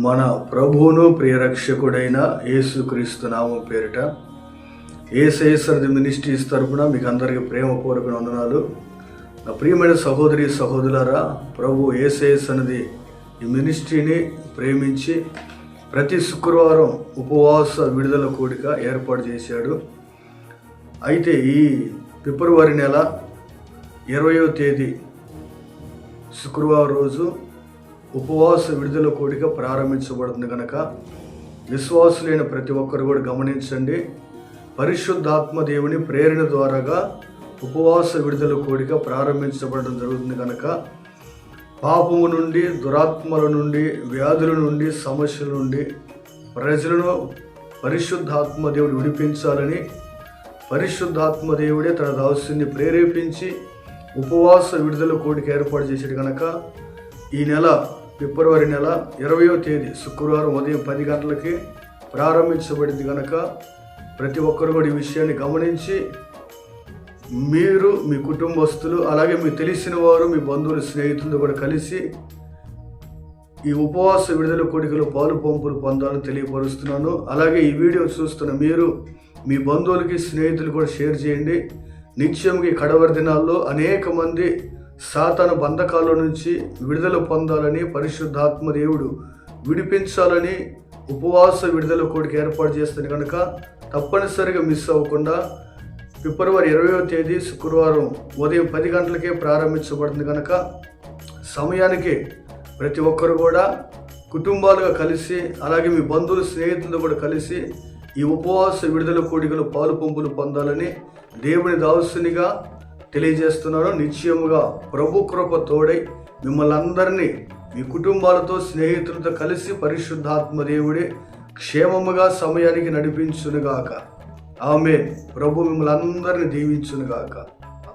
మన ప్రభువును ప్రియరక్షకుడైన యేసుక్రీస్తు నామం పేరిట యేసయ్య మినిస్ట్రీస్ తరపున మీకు అందరికీ ప్రేమపూర్వక వందనాలు. నా ప్రియమైన సహోదరి సహోదరులారా, ప్రభు యేసయ్య సన్నిధి ఈ మినిస్ట్రీని ప్రేమించి ప్రతి శుక్రవారం ఉపవాస విడుదల కూడిక ఏర్పాటు చేశాడు. అయితే ఈ ఫిబ్రవరి నెల 20వ తేదీ శుక్రవారం రోజు ఉపవాస విడుదల కూడిక ప్రారంభించబడుతుంది కనుక విశ్వాసులైన ప్రతి ఒక్కరు కూడా గమనించండి. పరిశుద్ధాత్మ దేవుని ప్రేరణ ద్వారాగా ఉపవాస విడుదల కూడిక ప్రారంభించబడడం జరుగుతుంది కనుక పాపము నుండి, దురాత్మల నుండి, వ్యాధుల నుండి, సమస్యల నుండి ప్రజలను పరిశుద్ధాత్మ దేవుడు విడిపించాలని పరిశుద్ధాత్మ దేవుడే తన దాసుని ప్రేరేపించి ఉపవాస విడుదల కూడిక ఏర్పాటు చేశాడు కనుక ఈ నెల ఫిబ్రవరి నెల 20వ తేదీ శుక్రవారం ఉదయం 10 గంటలకి ప్రారంభించబడింది కనుక ప్రతి ఒక్కరు కూడా ఈ విషయాన్ని గమనించి మీరు, మీ కుటుంబస్తులు, అలాగే మీకు తెలిసిన వారు, మీ బంధువులు, స్నేహితులతో కూడా కలిసి ఈ ఉపవాస విడుదల కూడికలో పాలు పంపులు పొందాలని తెలియపరుస్తున్నాను. అలాగే ఈ వీడియో చూస్తున్న మీరు మీ బంధువులకి, స్నేహితులు కూడా షేర్ చేయండి. నిత్యంగా ఈ కడవరి దినాల్లో అనేక మంది సాతాను బంధకాల నుంచి విడుదల పొందాలని, పరిశుద్ధాత్మ దేవుడు విడిపించాలని ఉపవాస విడుదల కూడిక ఏర్పాటు చేస్తుంది కనుక తప్పనిసరిగా మిస్ అవ్వకుండా ఫిబ్రవరి 20వ తేదీ శుక్రవారం ఉదయం 10 గంటలకే ప్రారంభించబడుతుంది కనుక సమయానికి ప్రతి ఒక్కరు కూడా కుటుంబాలుగా కలిసి, అలాగే మీ బంధువులు, స్నేహితులతో కూడా కలిసి ఈ ఉపవాస విడుదల కూడికలో పాలు పంపులు పొందాలని దేవుని దాసునిగా తెలియజేస్తున్నాను. నిశ్చయముగా ప్రభు కృప తోడై మిమ్మల్ని అందరినీ మీ కుటుంబాలతో, స్నేహితులతో కలిసి పరిశుద్ధాత్మ దేవుడే క్షేమముగా సమయానికి నడిపించునుగాక. ఆమేన్. ప్రభు మిమ్మల్ని అందరినీ దీవించునుగాక.